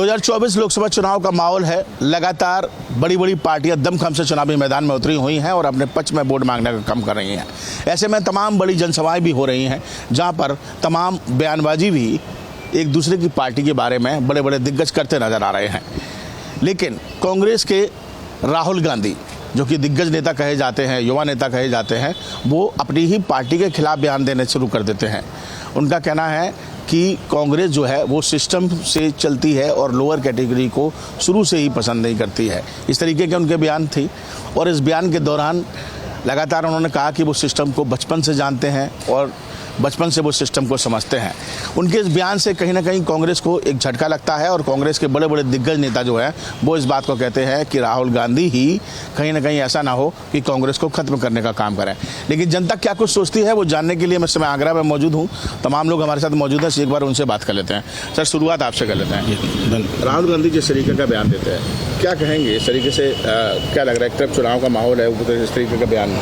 2024 लोकसभा चुनाव का माहौल है। लगातार बड़ी बड़ी पार्टियां दमखम से चुनावी मैदान में उतरी हुई हैं और अपने पक्ष में वोट मांगने का काम कर रही हैं। ऐसे में तमाम बड़ी जनसभाएं भी हो रही हैं, जहां पर तमाम बयानबाजी भी एक दूसरे की पार्टी के बारे में बड़े बड़े दिग्गज करते नजर आ रहे हैं। लेकिन कांग्रेस के राहुल गांधी, जो कि दिग्गज नेता कहे जाते हैं, युवा नेता कहे जाते हैं, वो अपनी ही पार्टी के खिलाफ बयान देने शुरू कर देते हैं। उनका कहना है कि कांग्रेस जो है वो सिस्टम से चलती है और लोअर कैटेगरी को शुरू से ही पसंद नहीं करती है। इस तरीके के उनके बयान थी और इस बयान के दौरान लगातार उन्होंने कहा कि वो सिस्टम को बचपन से जानते हैं और बचपन से वो सिस्टम को समझते हैं। उनके इस बयान से कहीं ना कहीं कांग्रेस को एक झटका लगता है और कांग्रेस के बड़े बड़े दिग्गज नेता जो है वो इस बात को कहते हैं कि राहुल गांधी ही कहीं ना कहीं ऐसा ना हो कि कांग्रेस को खत्म करने का काम करें। लेकिन जनता क्या कुछ सोचती है वो जानने के लिए मैं इस समय आगरा में मौजूद हूँ। तमाम लोग हमारे साथ मौजूद हैं, एक बार उनसे बात कर लेते हैं। सर, शुरुआत आपसे कर लेते हैं। राहुल गांधी जिस तरीके का बयान देते हैं, क्या कहेंगे इस तरीके से? क्या लग रहा है, एक तरफ चुनाव का माहौल है, ऊपर इस तरीके का बयान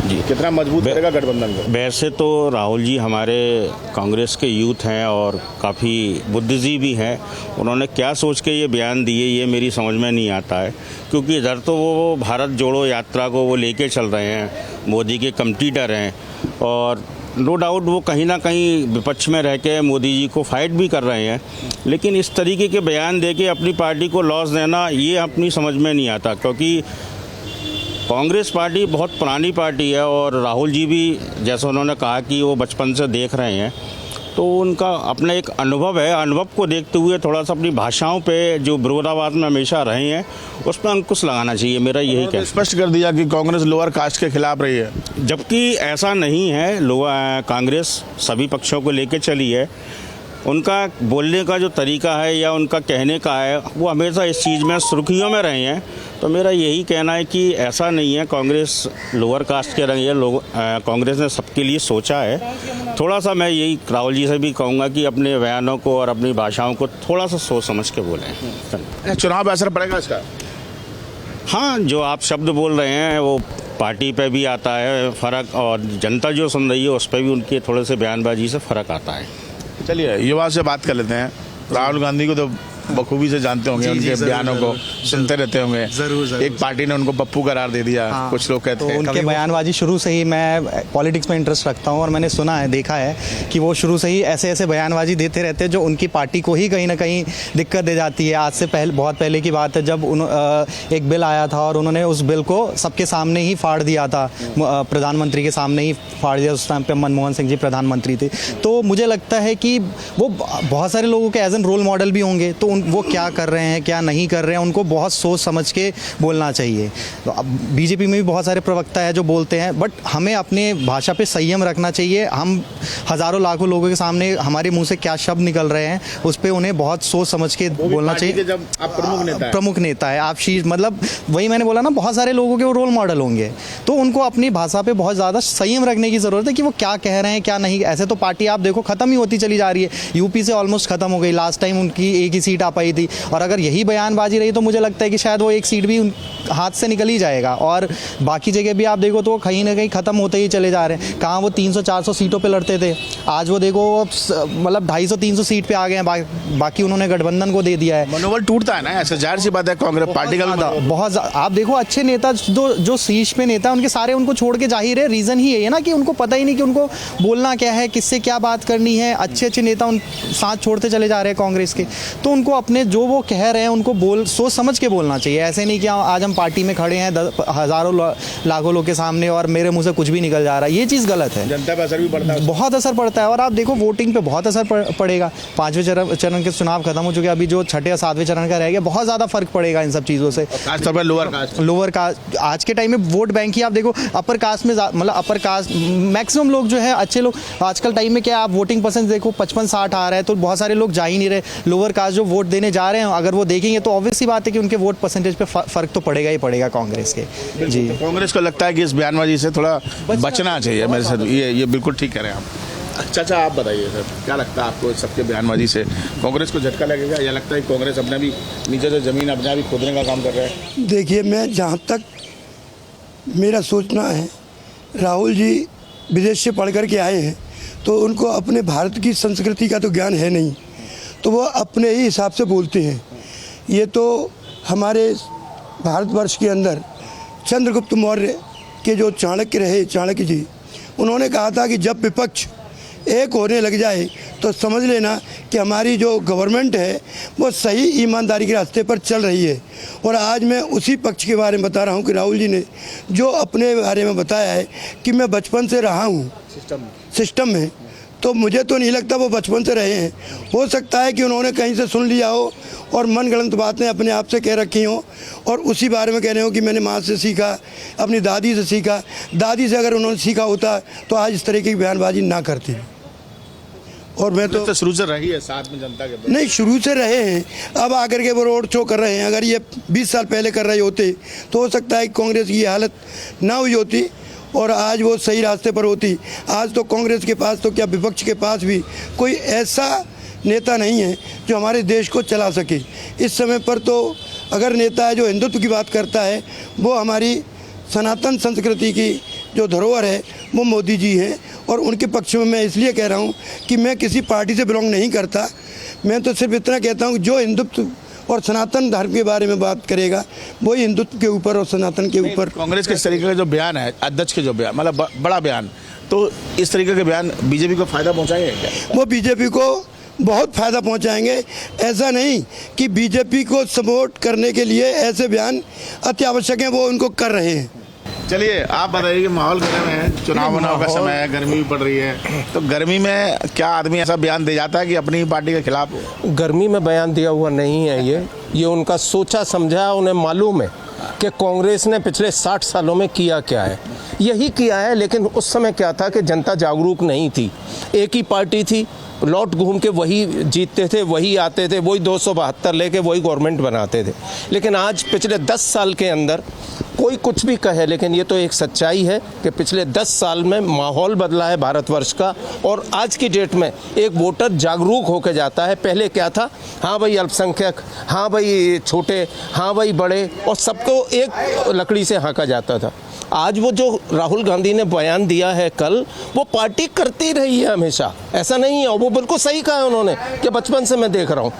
जी कितना मजबूत करेगा गठबंधन को? वैसे तो राहुल जी हमारे कांग्रेस के यूथ हैं और काफ़ी बुद्धिजीवी हैं। उन्होंने क्या सोच के ये बयान दिए ये मेरी समझ में नहीं आता है, क्योंकि इधर तो वो भारत जोड़ो यात्रा को वो लेके चल रहे हैं, मोदी के कंपटीटर हैं और नो डाउट वो कहीं ना कहीं विपक्ष में रह के मोदी जी को फाइट भी कर रहे हैं। लेकिन इस तरीके के बयान दे के अपनी पार्टी को लॉस देना ये अपनी समझ में नहीं आता, क्योंकि कांग्रेस पार्टी बहुत पुरानी पार्टी है और राहुल जी भी जैसा उन्होंने कहा कि वो बचपन से देख रहे हैं, तो उनका अपना एक अनुभव है। अनुभव को देखते हुए थोड़ा सा अपनी भाषाओं पे जो विरोधाभास में हमेशा रहे हैं उस पर अंकुश लगाना चाहिए। मेरा यही कहना। स्पष्ट कर दिया कि कांग्रेस लोअर कास्ट के खिलाफ रही है, जबकि ऐसा नहीं है। कांग्रेस सभी पक्षों को लेकर चली है। उनका बोलने का जो तरीका है या उनका कहने का है वो हमेशा इस चीज़ में सुर्खियों में रहे हैं। तो मेरा यही कहना है कि ऐसा नहीं है कांग्रेस लोअर कास्ट के रही है। कांग्रेस ने सबके लिए सोचा है। थोड़ा सा मैं यही राहुल जी से भी कहूँगा कि अपने बयानों को और अपनी भाषाओं को थोड़ा सा सोच समझ के बोलें। चुनाव पर असर पड़ेगा इसका? हाँ, जो आप शब्द बोल रहे हैं वो पार्टी पे भी आता है फ़र्क, और जनता जो सुन रही है उस पर भी उनके थोड़े से बयानबाजी से फ़र्क आता है। चलिए युवा से बात कर लेते हैं। राहुल गांधी को तो बखूबी से जानते होंगे, उनके बयानों को सुनते रहते होंगे। जरूर। एक पार्टी ने उनको पप्पू करार दे दिया। हाँ। कुछ लोग कहते हैं उनके बयानबाजी शुरू से ही, मैं पॉलिटिक्स में इंटरेस्ट रखता हूं और मैंने सुना है, देखा है कि वो शुरू से ही ऐसे ऐसे बयानबाजी देते रहते हैं जो उनकी पार्टी को ही कहीं ना कहीं दिक्कत दे जाती है। आज से बहुत पहले की बात है जब एक बिल आया था और उन्होंने उस बिल को सबके सामने ही फाड़ दिया था, प्रधानमंत्री के सामने ही फाड़ दिया। उस टाइम पे मनमोहन सिंह जी प्रधानमंत्री थे। तो मुझे लगता है कि वो बहुत सारे लोगों के एज एन रोल मॉडल भी होंगे। तो वो क्या कर रहे हैं क्या नहीं कर रहे हैं उनको बहुत सोच समझ के बोलना चाहिए। तो अब बीजेपी में भी बहुत सारे प्रवक्ता है जो बोलते हैं, बट हमें अपने भाषा पे संयम रखना चाहिए। हम हज़ारों लाखों लोगों के सामने हमारे मुंह से क्या शब्द निकल रहे हैं उस पर उन्हें बहुत सोच समझ के बोलना चाहिए। जब आप प्रमुख नेता है आप मतलब वही मैंने बोला ना, बहुत सारे लोगों के वो रोल मॉडल होंगे। तो उनको अपनी भाषा पे बहुत ज़्यादा संयम रखने की ज़रूरत है कि वो क्या कह रहे हैं क्या नहीं। ऐसे तो पार्टी आप देखो ख़त्म ही होती चली जा रही है। यूपी से ऑलमोस्ट ख़त्म हो गई, लास्ट टाइम उनकी एक ही सीट आ पाई थी और अगर यही बयानबाजी रही तो मुझे लगता है कि शायद वो एक सीट भी हाथ से निकल ही जाएगा। और बाकी जगह भी आप देखो तो कहीं ना कहीं ख़त्म होते ही चले जा रहे हैं। कहाँ वो 300-400 सीटों पे लड़ते थे, आज वो देखो मतलब 250-300 सीट पे आ गए हैं। बाकी उन्होंने गठबंधन को दे दिया है। मनोबल टूटता है ना, ऐसे जाहिर सी बात है। कांग्रेस पार्टी का बहुत आप देखो अच्छे नेता जो शीर्ष पे नेता उनके सारे उनको छोड़ के जाहिर है। रीज़न ही है ना कि उनको पता ही नहीं कि उनको बोलना क्या है, किससे क्या बात करनी है। अच्छे नेता उन साथ छोड़ते चले जा रहे हैं कांग्रेस के। तो उनको अपने जो वो कह रहे हैं उनको सोच समझ के बोलना चाहिए। ऐसे नहीं कि आज हम पार्टी में खड़े हैं हज़ारों लाखों लोगों के सामने और मेरे मुंह से कुछ भी निकल जा रहा है। ये चीज़ गलत है। जनता पर असर भी पड़ता है, बहुत असर पड़ता है। और आप देखो वोटिंग पे बहुत असर पड़ेगा। 5वें चरण के चुनाव खत्म हो चुके, अभी जो 6ठे या 7वें चरण का रह गया, बहुत ज़्यादा फर्क पड़ेगा इन सब चीज़ों से। लोअर कास्ट आज के टाइम में वोट बैंक ही आप देखो अपर कास्ट में, मतलब अपर कास्ट मैक्सिमम लोग जो है अच्छे लोग आजकल टाइम में क्या आप वोटिंग परसेंट देखो 55-60 आ रहा है, तो बहुत सारे लोग जा ही नहीं रहे। लोअर कास्ट जो वोट देने जा रहे हैं अगर वो देखेंगे तो ऑब्वियस सी बात है कि उनके वोट परसेंटेज पे फर्क तो पड़ेगा ही पड़ेगा कांग्रेस के। जी, कांग्रेस को लगता है कि इस बयानबाजी से थोड़ा बचना चाहिए। मेरे साथ ये बिल्कुल ठीक कह रहे हैं आप। चाचा आप बताइए सर, क्या लगता है आपको सबके बयानबाजी से कांग्रेस को झटका लगेगा या लगता है कि कांग्रेस अपना भी नीचे जो जमीन अपना भी खोदने का काम कर रहा है? देखिए, मैं जहाँ तक मेरा सोचना है, राहुल जी विदेश से पढ़ कर के आए हैं तो उनको अपने भारत की संस्कृति का तो ज्ञान है नहीं, तो वो अपने ही हिसाब से बोलते हैं। ये तो हमारे भारतवर्ष के अंदर चंद्रगुप्त मौर्य के जो चाणक्य रहे, चाणक्य जी, उन्होंने कहा था कि जब विपक्ष एक होने लग जाए तो समझ लेना कि हमारी जो गवर्नमेंट है वो सही ईमानदारी के रास्ते पर चल रही है। और आज मैं उसी पक्ष के बारे में बता रहा हूँ कि राहुल जी ने जो अपने बारे में बताया है कि मैं बचपन से रहा हूँ सिस्टम में, तो मुझे तो नहीं लगता वो बचपन से रहे हैं। हो सकता है कि उन्होंने कहीं से सुन लिया हो और मनगढ़ंत बातें अपने आप से कह रखी हों और उसी बारे में कह रहे हो कि मैंने माँ से सीखा, अपनी दादी से सीखा। दादी से अगर उन्होंने सीखा होता तो आज इस तरीके की बयानबाजी ना करती। और मैं तो शुरू से रही है साथ में जनता के। नहीं, शुरू से रहे हैं, अब आकर के वो रोड शो कर रहे हैं। अगर ये 20 साल पहले कर रहे होते तो हो सकता है कि कांग्रेस की हालत ना हुई होती और आज वो सही रास्ते पर होती। आज तो कांग्रेस के पास तो क्या विपक्ष के पास भी कोई ऐसा नेता नहीं है जो हमारे देश को चला सके। इस समय पर तो अगर नेता है जो हिंदुत्व की बात करता है, वो हमारी सनातन संस्कृति की जो धरोहर है वो मोदी जी हैं। और उनके पक्ष में मैं इसलिए कह रहा हूँ कि मैं किसी पार्टी से बिलोंग नहीं करता। मैं तो सिर्फ इतना कहता हूँ जो हिंदुत्व और सनातन धर्म के बारे में बात करेगा वही हिंदुत्व के ऊपर और सनातन के ऊपर। कांग्रेस के इस तरीके का जो बयान है, अध्यक्ष के जो बयान, मतलब बड़ा बयान, तो इस तरीके के बयान बीजेपी को फायदा पहुंचाएंगे क्या? वो बीजेपी को बहुत फ़ायदा पहुंचाएंगे। ऐसा नहीं कि बीजेपी को सपोर्ट करने के लिए ऐसे बयान अति आवश्यक हैं, वो उनको कर रहे हैं। चलिए आप बताइए कि माहौल गर्म है, चुनाव का समय है, गर्मी भी पड़ रही है, तो गर्मी में क्या आदमी ऐसा बयान दे जाता है कि अपनी पार्टी के खिलाफ? गर्मी में बयान दिया हुआ नहीं है, ये उनका सोचा समझा। उन्हें मालूम है कि कांग्रेस ने पिछले 60 सालों में किया क्या है, यही किया है। लेकिन उस समय क्या था कि जनता जागरूक नहीं थी, एक ही पार्टी थी, लौट घूम के वही जीतते थे, वही आते थे, वही 272 लेके वही गवर्नमेंट बनाते थे। लेकिन आज पिछले 10 साल के अंदर कोई कुछ भी कहे, लेकिन ये तो एक सच्चाई है कि पिछले 10 साल में माहौल बदला है भारतवर्ष का। और आज की डेट में एक वोटर जागरूक होकर जाता है। पहले क्या था, हाँ भाई अल्पसंख्यक, हाँ भाई छोटे, हाँ भाई बड़े, और सबको एक लकड़ी से हाँका जाता था। आज वो जो राहुल गांधी ने बयान दिया है कल, वो पार्टी करती रही है हमेशा, ऐसा नहीं है। और वो बिल्कुल सही कहा है उन्होंने कि बचपन से मैं देख रहा हूँ।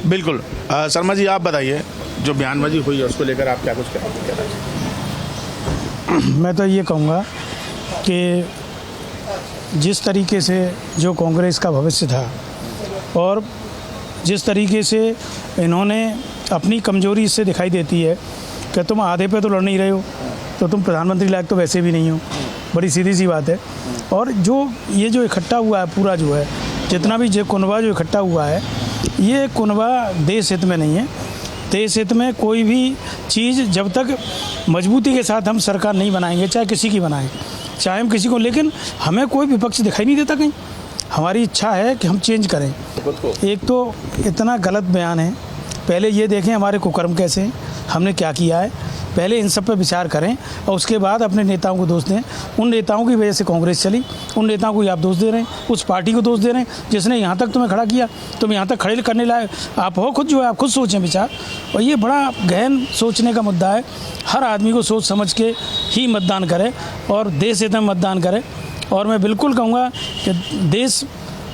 बिल्कुल। शर्मा जी आप बताइए, जो बयानबाजी हुई है उसको लेकर आप क्या कुछ कहना मैं तो ये कहूँगा कि जिस तरीके से जो कांग्रेस का भविष्य था और जिस तरीके से इन्होंने अपनी कमजोरी इससे दिखाई देती है कि तुम आधे पे तो लड़ नहीं रहे हो, तो तुम प्रधानमंत्री लायक तो वैसे भी नहीं हो, बड़ी सीधी सी बात है। और जो ये जो इकट्ठा हुआ है पूरा जो है, जितना भी जो कुनबा जो इकट्ठा हुआ है, ये कुनबा देश हित में नहीं है। देश हित में कोई भी चीज़ जब तक मजबूती के साथ हम सरकार नहीं बनाएंगे, चाहे किसी की बनाएं, चाहे हम किसी को, लेकिन हमें कोई विपक्ष दिखाई नहीं देता कहीं। हमारी इच्छा है कि हम चेंज करें। एक तो इतना गलत बयान है, पहले ये देखें हमारे कुकर्म कैसे हैं, हमने क्या किया है, पहले इन सब पर विचार करें और उसके बाद अपने नेताओं को दोष दें। उन नेताओं की वजह से कांग्रेस चली, उन नेताओं को आप दोष दे रहे हैं, उस पार्टी को दोष दे रहे हैं जिसने यहाँ तक तुम्हें खड़ा किया। तुम यहाँ तक खड़े करने लायक आप हो खुद, जो है आप खुद सोचें विचार। और ये बड़ा गहन सोचने का मुद्दा है। हर आदमी को सोच समझ के ही मतदान करे और देश हित में मतदान करे। और मैं बिल्कुल कहूँगा कि देश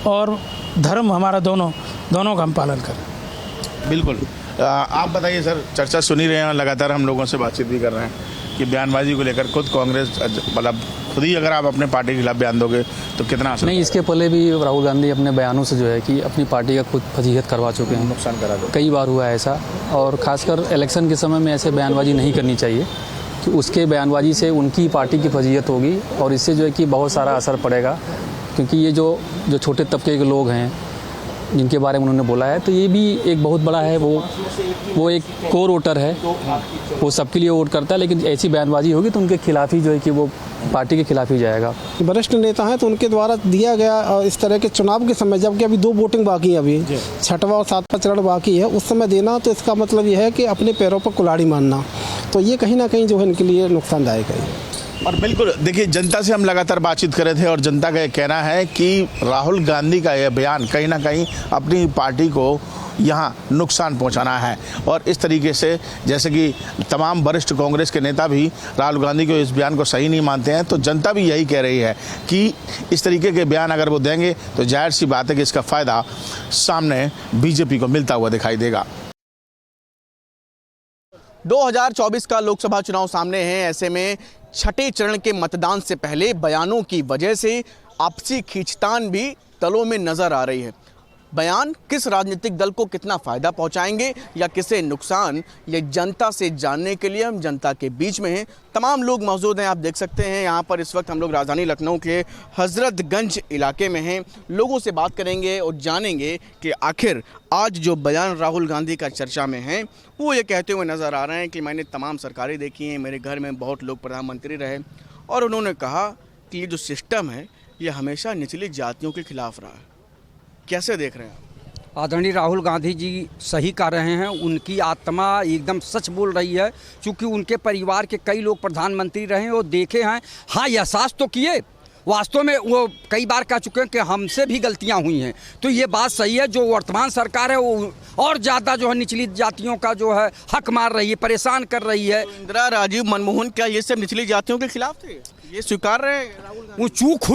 और धर्म हमारा दोनों का हम पालन करें। बिल्कुल। आप बताइए सर, चर्चा सुनी रहे हैं, लगातार हम लोगों से बातचीत भी कर रहे हैं कि बयानबाजी को लेकर खुद कांग्रेस, मतलब खुद ही अगर आप अपने पार्टी के खिलाफ बयान दोगे तो कितना असर? नहीं, इसके पहले भी राहुल गांधी अपने बयानों से जो है कि अपनी पार्टी का खुद फजीहत करवा चुके हैं, नुकसान करा दो। कई बार हुआ है ऐसा। और खासकर इलेक्शन के समय में ऐसे बयानबाजी नहीं करनी चाहिए कि उसके बयानबाजी से उनकी पार्टी की फजीहत होगी और इससे जो है कि बहुत सारा असर पड़ेगा। क्योंकि ये जो छोटे तबके के लोग हैं जिनके बारे में उन्होंने बोला है, तो ये भी एक बहुत बड़ा है, वो एक कोर वोटर है, वो सबके लिए वोट करता है। लेकिन ऐसी बयानबाजी होगी तो उनके खिलाफ ही जो है कि वो पार्टी के खिलाफ ही जाएगा। वरिष्ठ नेता हैं तो उनके द्वारा दिया गया इस तरह के चुनाव के समय, जबकि अभी 2 वोटिंग बाकी है, अभी 6वां और 7वां चरण बाकी है, उस समय देना, तो इसका मतलब ये है कि अपने पैरों पर कुल्हाड़ी मारना। तो ये कहीं ना कहीं जो है इनके लिए नुकसानदायक है। और बिल्कुल देखिए, जनता से हम लगातार बातचीत कर रहे थे और जनता का ये कहना है कि राहुल गांधी का यह बयान कहीं ना कहीं अपनी पार्टी को यहाँ नुकसान पहुँचाना है। और इस तरीके से जैसे कि तमाम वरिष्ठ कांग्रेस के नेता भी राहुल गांधी को इस बयान को सही नहीं मानते हैं, तो जनता भी यही कह रही है कि इस तरीके के बयान अगर वो देंगे तो जाहिर सी बात है कि इसका फ़ायदा सामने बीजेपी को मिलता हुआ दिखाई देगा। 2024 का लोकसभा चुनाव सामने है। ऐसे में छठे चरण के मतदान से पहले बयानों की वजह से आपसी खींचतान भी दलों में नजर आ रही है। बयान किस राजनीतिक दल को कितना फ़ायदा पहुंचाएंगे या किसे नुकसान, ये जनता से जानने के लिए हम जनता के बीच में हैं। तमाम लोग मौजूद हैं, आप देख सकते हैं यहाँ पर। इस वक्त हम लोग राजधानी लखनऊ के हजरतगंज इलाके में हैं। लोगों से बात करेंगे और जानेंगे कि आखिर आज जो बयान राहुल गांधी का चर्चा में है वो ये कहते हुए नज़र आ रहे हैं कि मैंने तमाम सरकारें देखी हैं, मेरे घर में बहुत लोग प्रधानमंत्री रहे, और उन्होंने कहा कि ये जो सिस्टम है ये हमेशा निचली जातियों के खिलाफ रहा है। कैसे देख रहे हैं आप? आदरणीय राहुल गांधी जी सही कर रहे हैं, उनकी आत्मा एकदम सच बोल रही है, क्योंकि उनके परिवार के कई लोग प्रधानमंत्री रहे और देखे हैं। हाँ, एहसास तो किए, वास्तव में वो कई बार कह चुके हैं कि हमसे भी गलतियां हुई हैं। तो ये बात सही है, जो वर्तमान सरकार है वो और ज़्यादा जो है निचली जातियों का जो है हक मार रही है, परेशान कर रही है। तो इंदिरा, राजीव, मनमोहन, क्या ये सब निचली जातियों के खिलाफ थे? ये स्वीकार रहे हैं राहुल गांधी? वो चूक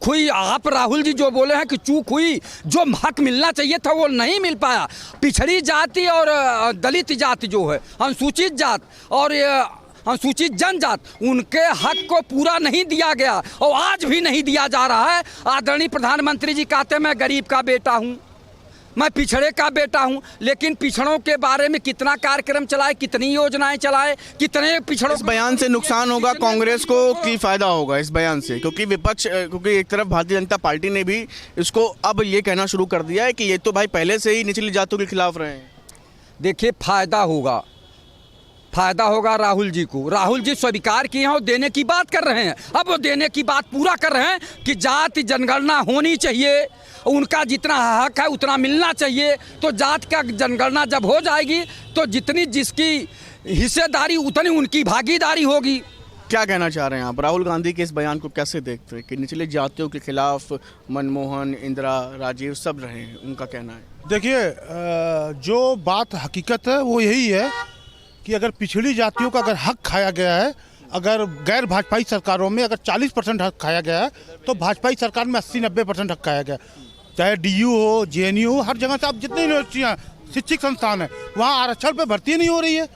हुई। आप राहुल जी जो बोले हैं कि चूक हुई, जो हक मिलना चाहिए था वो नहीं मिल पाया। पिछड़ी जाति और दलित जाति जो है, अनुसूचित जात और अनुसूचित जनजात, उनके हक को पूरा नहीं दिया गया और आज भी नहीं दिया जा रहा है। आदरणीय प्रधानमंत्री जी कहते हैं मैं गरीब का बेटा हूँ, मैं पिछड़े का बेटा हूं, लेकिन पिछड़ों के बारे में कितना कार्यक्रम चलाए, कितनी योजनाएं चलाए, कितने पिछड़ों। इस बयान से नुकसान होगा कांग्रेस को कि फायदा होगा इस बयान से? क्योंकि विपक्ष, क्योंकि एक तरफ भारतीय जनता पार्टी ने भी इसको अब ये कहना शुरू कर दिया है कि ये तो भाई पहले से ही निचली जातियों के खिलाफ रहे हैं। देखिए, फायदा होगा राहुल जी को। राहुल जी स्वीकार किए हैं और देने की बात कर रहे हैं। अब वो देने की बात पूरा कर रहे हैं कि जाति जनगणना होनी चाहिए, उनका जितना हक है उतना मिलना चाहिए। तो जात का जनगणना जब हो जाएगी तो जितनी जिसकी हिस्सेदारी उतनी उनकी भागीदारी होगी। क्या कहना चाह रहे हैं आप? राहुल गांधी के इस बयान को कैसे देखते हैं कि निचली जातियों के खिलाफ मनमोहन, इंदिरा, राजीव सब रहे हैं, उनका कहना है? देखिए, जो बात हकीकत है वो यही है कि अगर पिछड़ी जातियों का अगर हक खाया गया है, अगर गैर भाजपाई सरकारों में अगर 40% हक खाया गया है, तो भाजपाई सरकार में 80-90% हक खाया गया। चाहे DU हो, JNU हो, हर जगह से आप जितनी यूनिवर्सिटियाँ, शिक्षक संस्थान है, वहाँ आरक्षण पे भर्ती नहीं हो रही है।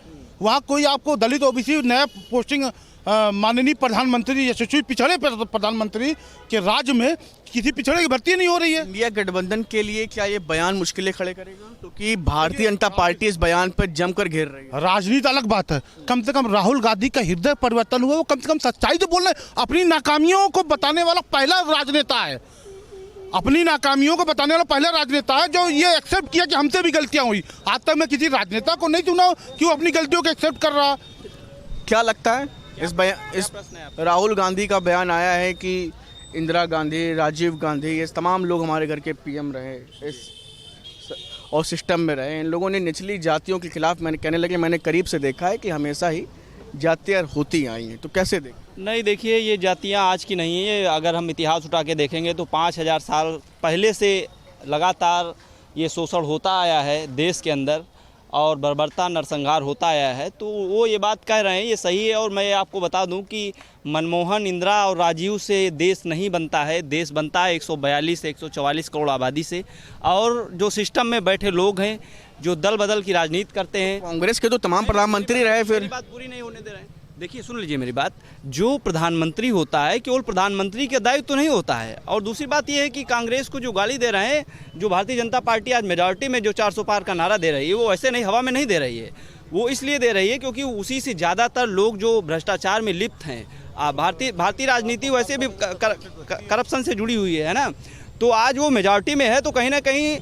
वहाँ कोई आपको दलित OBC नया पोस्टिंग माननीय प्रधानमंत्री, यशस्वी पिछड़े प्रधानमंत्री के राज्य में किसी पिछड़े की भर्ती नहीं हो रही है। इंडिया गठबंधन के लिए क्या ये बयान मुश्किलें खड़े करेगा? क्योंकि भारतीय जनता पार्टी इस बयान पर जमकर घेर रही है। राजनीति अलग बात है, कम से कम राहुल गांधी का हृदय परिवर्तन हुआ, वो कम से कम सच्चाई तो बोल रहे हैं। अपनी नाकामियों को बताने वाला पहला राजनेता है, अपनी नाकामियों को बताने वाला पहला राजनेता है जो ये एक्सेप्ट किया कि हमसे भी गलतियां हुई। आज तक मैं किसी राजनेता को नहीं सुना कि वो अपनी गलतियों को एक्सेप्ट कर रहा। क्या लगता है इस राहुल गांधी का बयान आया है कि इंदिरा गांधी, राजीव गांधी, ये तमाम लोग हमारे घर के PM रहे इस और सिस्टम में रहे, इन लोगों ने निचली जातियों के खिलाफ, मैंने कहने लगे, मैंने करीब से देखा है कि हमेशा ही जातियाँ होती आई हैं। तो कैसे देख? नहीं, देखिए, ये जातियाँ आज की नहीं है। अगर हम इतिहास उठा के देखेंगे तो 5000 साल पहले से लगातार ये शोषण होता आया है देश के अंदर और बर्बरता नरसंहार होता आया है। तो वो ये बात कह रहे हैं, ये सही है। और मैं आपको बता दूं कि मनमोहन, इंदिरा और राजीव से देश नहीं बनता है, देश बनता है 142 से 144 करोड़ आबादी से। और जो सिस्टम में बैठे लोग हैं जो दल बदल की राजनीति करते हैं। कांग्रेस के तो तमाम प्रधानमंत्री रहे, फिर बात पूरी नहीं होने दे रहे हैं। देखिए, सुन लीजिए मेरी बात, जो प्रधानमंत्री होता है केवल प्रधानमंत्री का दायित्व तो नहीं होता है। और दूसरी बात यह है कि कांग्रेस को जो गाली दे रहे हैं, जो भारतीय जनता पार्टी आज मेजॉरिटी में जो 400 पार का नारा दे रही है, वो ऐसे नहीं हवा में नहीं दे रही है। वो इसलिए दे रही है क्योंकि उसी से ज़्यादातर लोग जो भ्रष्टाचार में लिप्त हैं, भारतीय राजनीति वैसे भी करप्शन से जुड़ी हुई है ना, तो आज वो मेजॉरिटी में है। तो कहीं ना कहीं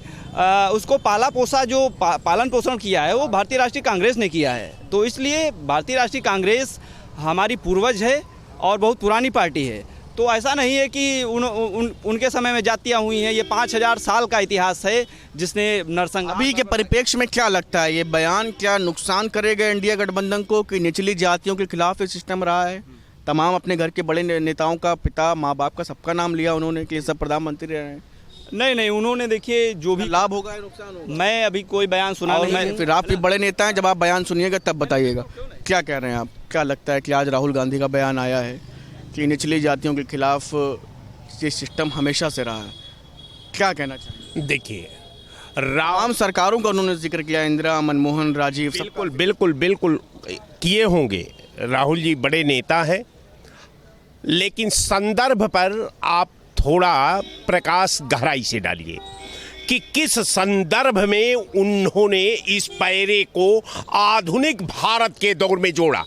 उसको पाला पोसा, जो पालन पोषण किया है वो भारतीय राष्ट्रीय कांग्रेस ने किया है। तो इसलिए भारतीय राष्ट्रीय कांग्रेस हमारी पूर्वज है और बहुत पुरानी पार्टी है। तो ऐसा नहीं है कि उनके समय में जातियाँ हुई हैं। ये 5000 साल का इतिहास है जिसने नरसंहार। अभी के परिप्रेक्ष्य में क्या लगता है, ये बयान क्या नुकसान करेगा इंडिया गठबंधन को कि निचली जातियों के खिलाफ ये सिस्टम रहा है? तमाम अपने घर के बड़े नेताओं का, पिता, माँ बाप का सबका नाम लिया उन्होंने कि ये सब प्रधानमंत्री रहे हैं। नहीं, उन्होंने, देखिए, जो भी लाभ होगा या नुकसान होगा, मैं अभी कोई बयान सुना नहीं हूं। फिर आप भी बड़े नेता हैं, जब आप बयान सुनिएगा तब बताइएगा। क्या कह रहे हैं आप? क्या लगता है कि आज राहुल गांधी का बयान आया है कि निचली जातियों के खिलाफ ये सिस्टम हमेशा से रहा है, क्या कहना चाहिए? देखिए, तमाम सरकारों का उन्होंने जिक्र किया, इंदिरा, मनमोहन, राजीव, बिल्कुल बिल्कुल बिल्कुल किए होंगे। राहुल जी बड़े नेता हैं, लेकिन संदर्भ पर आप थोड़ा प्रकाश गहराई से डालिए कि किस संदर्भ में उन्होंने इस पैरे को आधुनिक भारत के दौर में जोड़ा।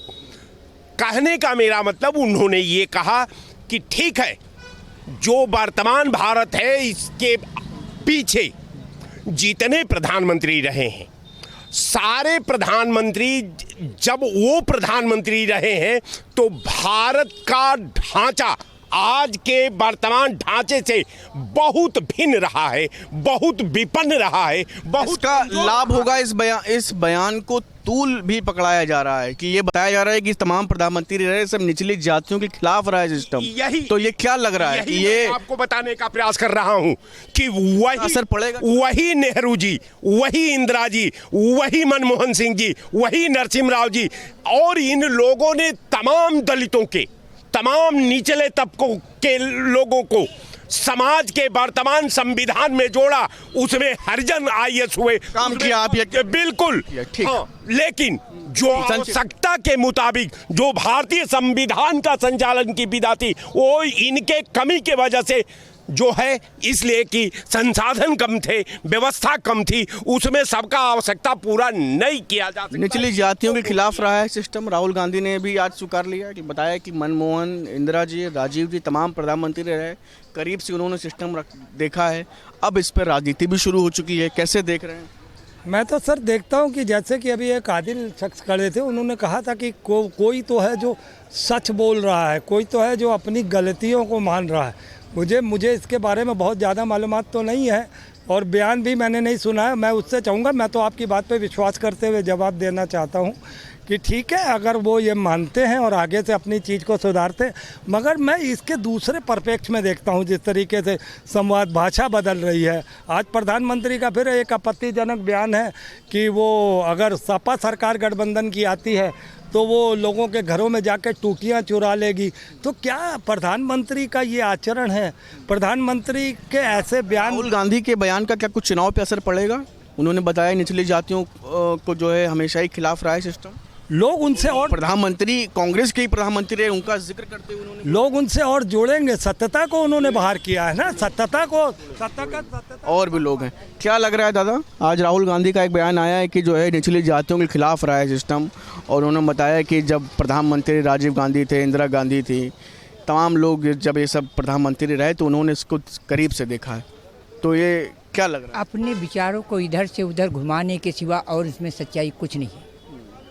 कहने का मेरा मतलब उन्होंने ये कहा कि ठीक है, जो वर्तमान भारत है इसके पीछे जितने प्रधानमंत्री रहे हैं, सारे प्रधानमंत्री जब वो प्रधानमंत्री रहे हैं तो भारत का ढांचा आज के वर्तमान ढांचे से बहुत भिन्न रहा है, बहुत विपन्न रहा है। बहुत इसका लाभ होगा। इस बयान को तूल भी पकड़ाया जा रहा है कि ये बताया जा रहा है कि तमाम प्रधानमंत्री रहे सब निचली जातियों के खिलाफ रहा है सिस्टम। यही तो ये क्या लग रहा है कि ये आपको बताने का प्रयास कर रहा हूं कि वही असर पड़ेगा, वही नेहरू जी, वही इंदिरा जी, वही मनमोहन सिंह जी, वही नरसिम्हा राव जी और इन लोगों ने तमाम दलितों के, तमाम निचले तबकों के लोगों को समाज के वर्तमान संविधान में जोड़ा। उसमें हरिजन आईएएस हुए, काम किया आप ये बिल्कुल ठीक। हाँ, लेकिन जो आवश्यकता के मुताबिक जो भारतीय संविधान का संचालन की विधा थी वो इनके कमी के वजह से जो है, इसलिए कि संसाधन कम थे, व्यवस्था कम थी, उसमें सबका आवश्यकता पूरा नहीं किया जा सकता। निचली जातियों के खिलाफ रहा है सिस्टम। राहुल गांधी ने भी आज स्वीकार लिया कि बताया कि मनमोहन, इंदिरा जी, राजीव जी तमाम प्रधानमंत्री रहे, करीब से उन्होंने सिस्टम देखा है। अब इस पर राजनीति भी शुरू हो चुकी है, कैसे देख रहे हैं? मैं तो सर देखता हूं कि जैसे कि अभी एक आदिल शख्स खड़े थे, उन्होंने कहा था कि कोई तो है जो सच बोल रहा है, कोई तो है जो अपनी गलतियों को मान रहा है। मुझे इसके बारे में बहुत ज़्यादा मालूमात तो नहीं है और बयान भी मैंने नहीं सुना है। मैं उससे चाहूँगा, मैं तो आपकी बात पे विश्वास करते हुए जवाब देना चाहता हूँ कि ठीक है, अगर वो ये मानते हैं और आगे से अपनी चीज़ को सुधारते हैं, मगर मैं इसके दूसरे परिप्रेक्ष्य में देखता हूँ जिस तरीके से संवाद भाषा बदल रही है। आज प्रधानमंत्री का फिर एक आपत्तिजनक बयान है कि वो अगर सपा सरकार गठबंधन की आती है तो वो लोगों के घरों में जाकर टूटियां चुरा लेगी। तो क्या प्रधानमंत्री का ये आचरण है? प्रधानमंत्री के ऐसे बयान, राहुल गांधी के बयान का क्या कुछ चुनाव पे असर पड़ेगा? उन्होंने बताया निचली जातियों को जो है हमेशा ही खिलाफ रहा है सिस्टम। लोग उनसे और प्रधानमंत्री कांग्रेस के ही प्रधानमंत्री रहे, उनका जिक्र करते हुए उन्होंने लोग उनसे और जुड़ेंगे। सत्यता को उन्होंने बाहर किया है ना, सत्यता और भी लोग हैं। क्या लग रहा है दादा, आज राहुल गांधी का एक बयान आया है कि जो है निचली जातियों के खिलाफ रहा है सिस्टम, और उन्होंने बताया कि जब प्रधानमंत्री राजीव गांधी थे, इंदिरा गांधी थी, तमाम लोग जब ये सब प्रधानमंत्री रहे तो उन्होंने इसको करीब से देखा है। तो ये क्या लग रहा है? अपने विचारों को इधर से उधर घुमाने के सिवा और इसमें सच्चाई कुछ नहीं है।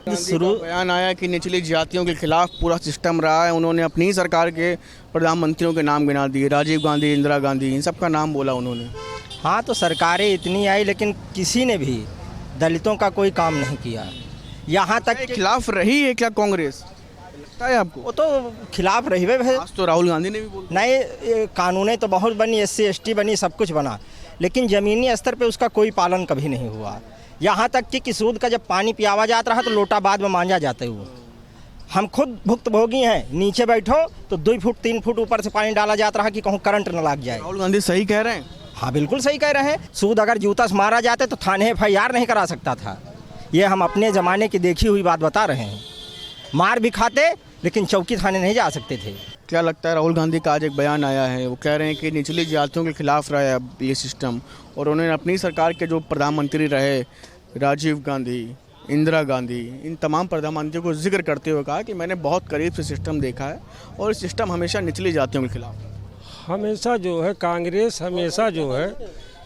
शुरू बयान आया कि निचली जातियों के खिलाफ पूरा सिस्टम रहा है। उन्होंने अपनी ही सरकार के प्रधानमंत्रियों के नाम गिना दिए, राजीव गांधी, इंदिरा गांधी, इन सब का नाम बोला उन्होंने। हाँ, तो सरकारें इतनी आई लेकिन किसी ने भी दलितों का कोई काम नहीं किया। यहाँ तक खिलाफ रही है क्या कांग्रेस, लगता है आपको? वो तो खिलाफ रही है। आज तो राहुल गांधी ने भी बोला नहीं, कानूनें तो बहुत बनी, SC ST बनी, सब कुछ बना, लेकिन ज़मीनी स्तर पे उसका कोई पालन कभी नहीं हुआ। यहाँ तक कि सूद का जब पानी पियावा जाता रहा तो लोटा बाद में मांझा जाते हुए। हम खुद भुक्तभोगी हैं। नीचे बैठो तो 2 फुट 3 फुट ऊपर से पानी डाला जाता रहा कि कहूँ करंट न लग जाए। राहुल गांधी सही कह रहे हैं? हाँ, बिल्कुल सही कह रहे हैं। सूद अगर जूता से मारा जाते तो थाने FIR नहीं करा सकता था। ये हम अपने ज़माने की देखी हुई बात बता रहे हैं। मार भी खाते लेकिन चौकी थाने नहीं जा सकते थे। क्या लगता है, राहुल गांधी का आज एक बयान आया है, वो कह रहे हैं कि निचली जातियों के खिलाफ रहा है अब ये सिस्टम, और उन्होंने अपनी सरकार के जो प्रधानमंत्री रहे, राजीव गांधी, इंदिरा गांधी, इन तमाम प्रधानमंत्रियों को जिक्र करते हुए कहा कि मैंने बहुत करीब से सिस्टम देखा है और सिस्टम हमेशा निचली जातियों के खिलाफ है। हमेशा जो है कांग्रेस हमेशा जो है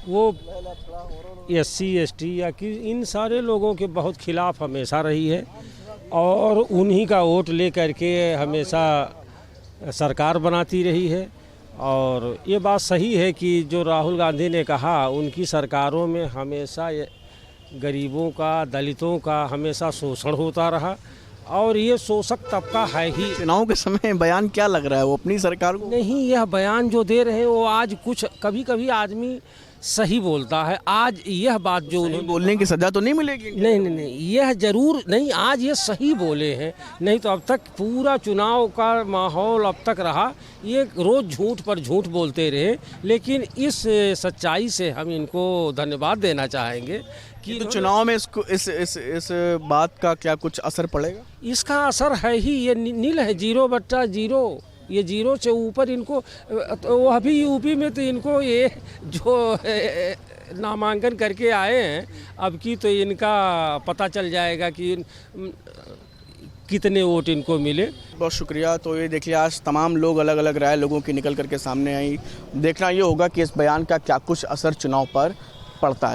वो SC ST या कि इन सारे लोगों के बहुत खिलाफ हमेशा रही है और उन्हीं का वोट ले करके हमेशा सरकार बनाती रही है। और ये बात सही है कि जो राहुल गांधी ने कहा, उनकी सरकारों में हमेशा गरीबों का, दलितों का हमेशा शोषण होता रहा और ये शोषक तबका है ही। चुनाव के समय बयान क्या लग रहा है, वो अपनी सरकार को नहीं, यह बयान जो दे रहे हैं वो आज कुछ कभी कभी आदमी सही बोलता है। आज यह बात जो उन्होंने बोलने की सजा तो नहीं मिलेगी? नहीं, यह जरूर नहीं, आज ये सही बोले हैं। नहीं तो अब तक पूरा चुनाव का माहौल अब तक रहा, ये रोज़ झूठ पर झूठ बोलते रहे, लेकिन इस सच्चाई से हम इनको धन्यवाद देना चाहेंगे कि तो चुनाव में इसको इस बात का क्या कुछ असर पड़ेगा? इसका असर है ही, ये नील है 0/0, ये 0 से ऊपर इनको तो अभी यूपी में तो इनको ये जो नामांकन करके आए हैं अब की, तो इनका पता चल जाएगा कि कितने वोट इनको मिले। बहुत शुक्रिया। तो ये देखिए आज तमाम लोग अलग अलग राय लोगों की निकल करके सामने आई। देखना ये होगा कि इस बयान का क्या कुछ असर चुनाव पर पड़ता है।